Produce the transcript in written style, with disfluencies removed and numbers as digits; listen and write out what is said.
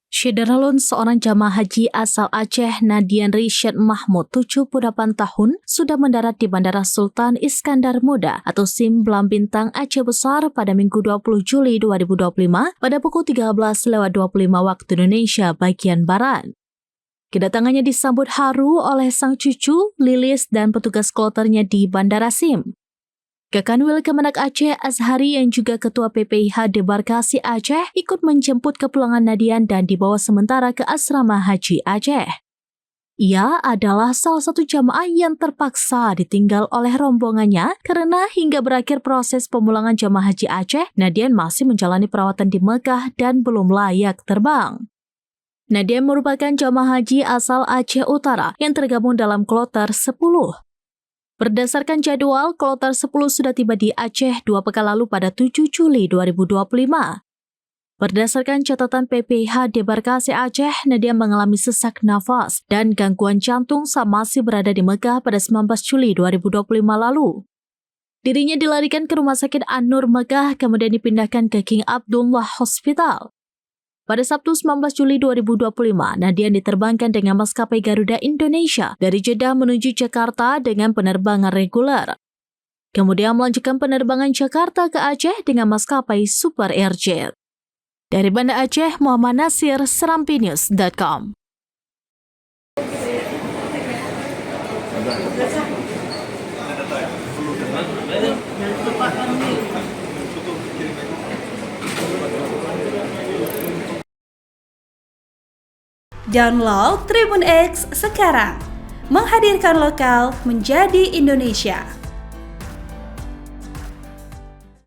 Syederalun, seorang jamaah haji asal Aceh, Nadian Rishad Mahmud, 78 tahun, sudah mendarat di Bandara Sultan Iskandar Muda atau SIM Blam-Bintang Aceh Besar pada Minggu 20 Juli 2025 pada pukul 13.25 waktu Indonesia bagian Barat. Kedatangannya disambut haru oleh sang cucu, Lilis, dan petugas kloternya di Bandara SIM. Kekanwil Kemenak Aceh Azhari yang juga Ketua PPIH Debarkasi Aceh ikut menjemput kepulangan Nadian dan dibawa sementara ke Asrama Haji Aceh. Ia adalah salah satu jamaah yang terpaksa ditinggal oleh rombongannya karena hingga berakhir proses pemulangan jamaah haji Aceh, Nadian masih menjalani perawatan di Mekah dan belum layak terbang. Nadian merupakan jamaah haji asal Aceh Utara yang tergabung dalam kloter 10. Berdasarkan jadwal, kloter 10 sudah tiba di Aceh 2 pekan lalu pada 7 Juli 2025. Berdasarkan catatan PPIH Debarkasi Aceh, Nadian mengalami sesak nafas dan gangguan jantung saat masih berada di Mekah pada 19 Juli 2025 lalu. Dirinya dilarikan ke Rumah Sakit An-Nur Mekah, kemudian dipindahkan ke King Abdullah Hospital. Pada Sabtu 19 Juli 2025, Nadian diterbangkan dengan maskapai Garuda Indonesia dari Jeddah menuju Jakarta dengan penerbangan reguler. Kemudian melanjutkan penerbangan Jakarta ke Aceh dengan maskapai Super Airjet. Dari Banda Aceh, Muhammad Nasir, serampinews.com. Download Tribun X sekarang, menghadirkan lokal menjadi Indonesia.